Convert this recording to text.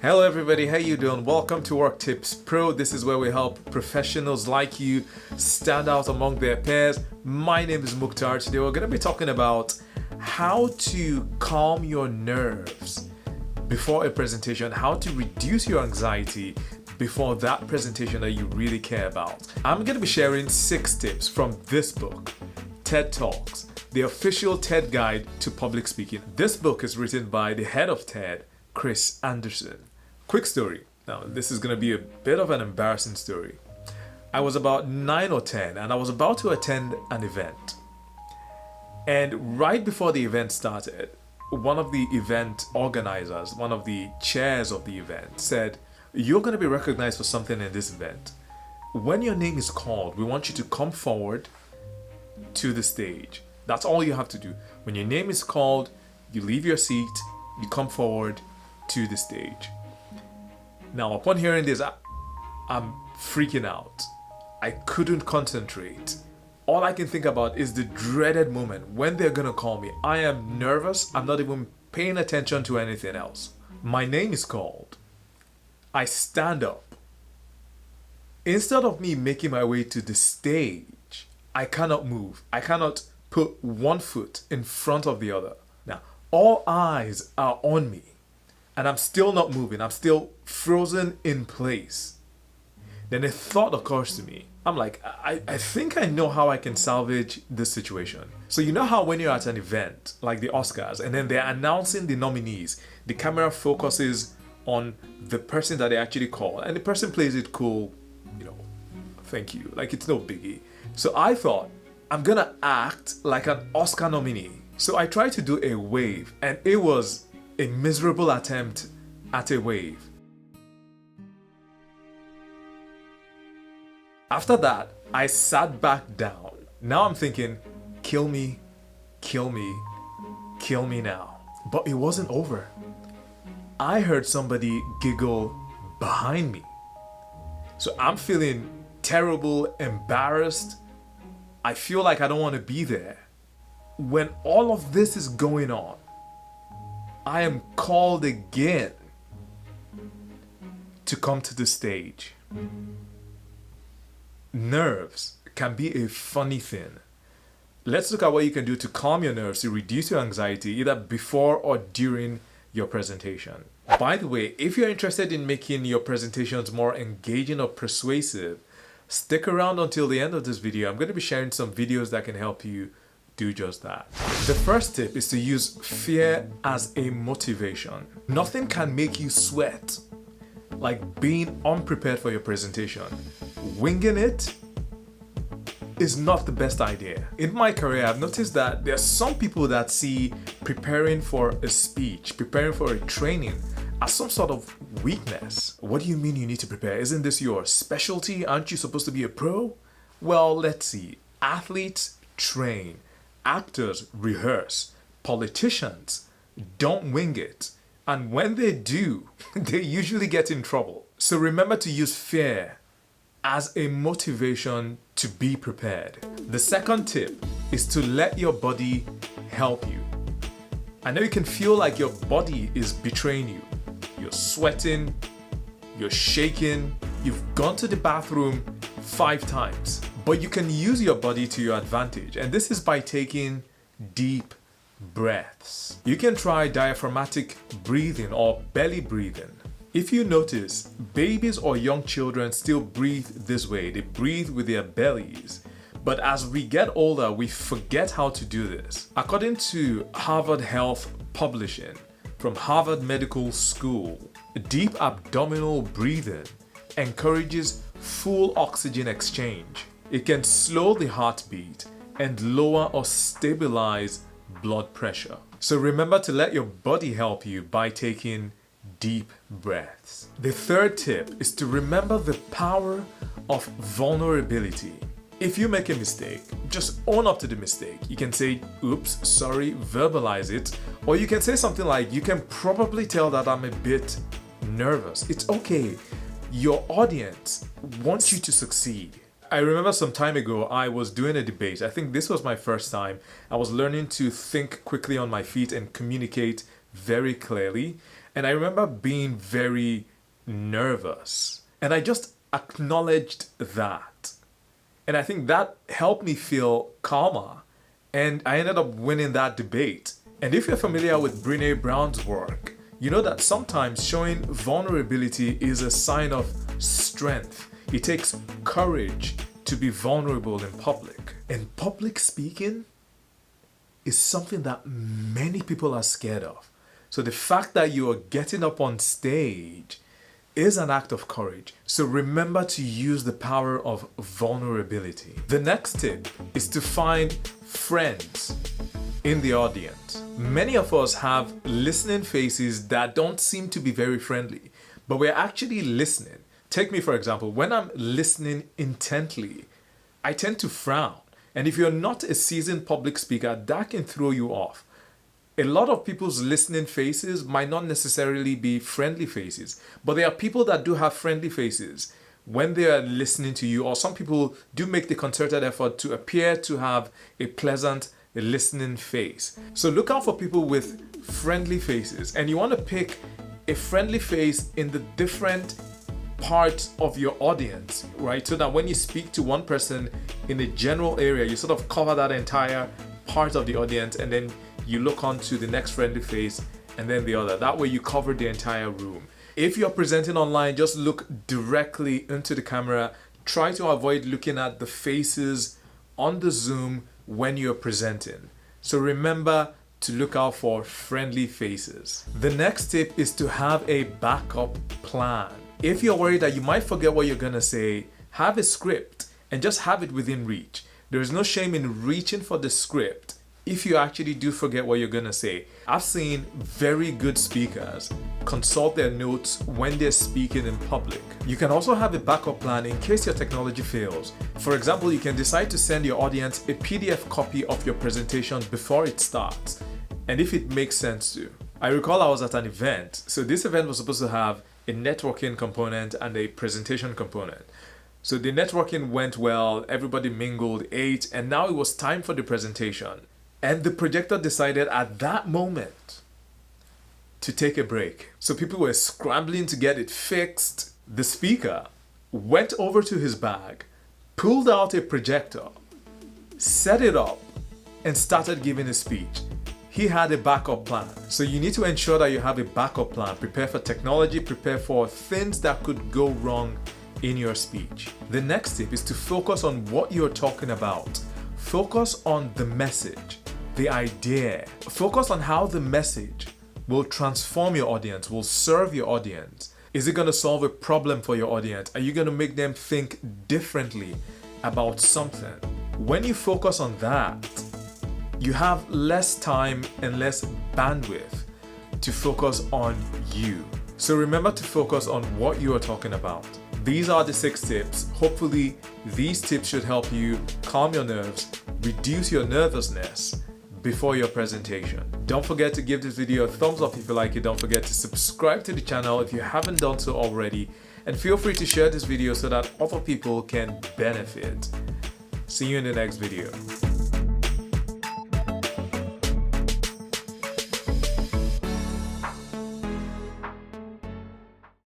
Hello everybody, how you doing? Welcome to Work Tips Pro. This is where we help professionals like you stand out among their peers. My name is Mukhtar. Today we're going to be talking about how to calm your nerves before a presentation, how to reduce your anxiety before that presentation that you really care about. I'm going to be sharing 6 tips from this book, TED Talks, the official TED Guide to Public Speaking. This book is written by the head of TED, Chris Anderson. Quick story. Now, this is going to be a bit of an embarrassing story. I was about 9 or 10 and I was about to attend an event. And right before the event started, one of the event organizers, one of the chairs of the event said, "You're going to be recognized for something in this event. When your name is called, we want you to come forward to the stage. That's all you have to do. When your name is called, you leave your seat, you come forward to the stage." Now, upon hearing this, I'm freaking out. I couldn't concentrate. All I can think about is the dreaded moment when they're gonna call me. I am nervous. I'm not even paying attention to anything else. My name is called. I stand up. Instead of me making my way to the stage, I cannot move. I cannot put one foot in front of the other. Now, all eyes are on me. And I'm still not moving. I'm still frozen in place. Then a thought occurs to me. I'm like, I think I know how I can salvage this situation. So you know how when you're at an event, like the Oscars, and then they're announcing the nominees, the camera focuses on the person that they actually call, and the person plays it cool, thank you, like it's no biggie. So I thought, I'm gonna act like an Oscar nominee. So I tried to do a wave, and it was a miserable attempt at a wave. After that, I sat back down. Now I'm thinking, kill me, kill me, kill me now. But it wasn't over. I heard somebody giggle behind me. So I'm feeling terrible, embarrassed. I feel like I don't want to be there. When all of this is going on, I am called again to come to the stage. Nerves can be a funny thing. Let's look at what you can do to calm your nerves, to reduce your anxiety, either before or during your presentation. By the way, if you're interested in making your presentations more engaging or persuasive, stick around until the end of this video. I'm going to be sharing some videos that can help you do just that. The first tip is to use fear as a motivation. Nothing can make you sweat like being unprepared for your presentation. Winging it is not the best idea. In my career, I've noticed that there are some people that see preparing for a speech, preparing for a training as some sort of weakness. What do you mean you need to prepare? Isn't this your specialty? Aren't you supposed to be a pro? Well, let's see. Athletes train. Actors rehearse. Politicians don't wing it. And when they do, they usually get in trouble. So remember to use fear as a motivation to be prepared. The second tip is to let your body help you. I know you can feel like your body is betraying you. You're sweating, you're shaking, you've gone to the bathroom 5 times. But you can use your body to your advantage, and this is by taking deep breaths. You can try diaphragmatic breathing or belly breathing. If you notice, babies or young children still breathe this way. They breathe with their bellies. But as we get older, we forget how to do this. According to Harvard Health Publishing from Harvard Medical School, deep abdominal breathing encourages full oxygen exchange. It can slow the heartbeat and lower or stabilize blood pressure. So remember to let your body help you by taking deep breaths. The third tip is to remember the power of vulnerability. If you make a mistake, just own up to the mistake. You can say, oops, sorry, verbalize it. Or you can say something like, you can probably tell that I'm a bit nervous. It's okay. Your audience wants you to succeed. I remember some time ago, I was doing a debate. I think this was my first time. I was learning to think quickly on my feet and communicate very clearly. And I remember being very nervous. And I just acknowledged that. And I think that helped me feel calmer. And I ended up winning that debate. And if you're familiar with Brené Brown's work, you know that sometimes showing vulnerability is a sign of strength. It takes courage to be vulnerable in public. And public speaking is something that many people are scared of. So the fact that you are getting up on stage is an act of courage. So remember to use the power of vulnerability. The next tip is to find friends in the audience. Many of us have listening faces that don't seem to be very friendly, but we're actually listening. Take me for example, when I'm listening intently, I tend to frown. And if you're not a seasoned public speaker, that can throw you off. A lot of people's listening faces might not necessarily be friendly faces, but there are people that do have friendly faces when they are listening to you, or some people do make the concerted effort to appear to have a pleasant listening face. So look out for people with friendly faces, and you want to pick a friendly face in the different parts of your audience, right? So that when you speak to one person in a general area, you sort of cover that entire part of the audience, and then you look on to the next friendly face and then the other. That way you cover the entire room. If you're presenting online, just look directly into the camera. Try to avoid looking at the faces on the Zoom when you're presenting. So remember to look out for friendly faces. The next tip is to have a backup plan. If you're worried that you might forget what you're gonna say, have a script and just have it within reach. There is no shame in reaching for the script if you actually do forget what you're gonna say. I've seen very good speakers consult their notes when they're speaking in public. You can also have a backup plan in case your technology fails. For example, you can decide to send your audience a PDF copy of your presentation before it starts, and if it makes sense to. I recall I was at an event, so this event was supposed to have a networking component and a presentation component. So the networking went well, everybody mingled, ate, and now it was time for the presentation. And the projector decided at that moment to take a break. So people were scrambling to get it fixed. The speaker went over to his bag, pulled out a projector, set it up, and started giving a speech. He had a backup plan. So you need to ensure that you have a backup plan. Prepare for technology, prepare for things that could go wrong in your speech. The next tip is to focus on what you're talking about. Focus on the message, the idea. Focus on how the message will transform your audience, will serve your audience. Is it going to solve a problem for your audience? Are you going to make them think differently about something? When you focus on that, you have less time and less bandwidth to focus on you. So remember to focus on what you are talking about. These are the 6 tips. Hopefully, these tips should help you calm your nerves, reduce your nervousness before your presentation. Don't forget to give this video a thumbs up if you like it. Don't forget to subscribe to the channel if you haven't done so already. And feel free to share this video so that other people can benefit. See you in the next video.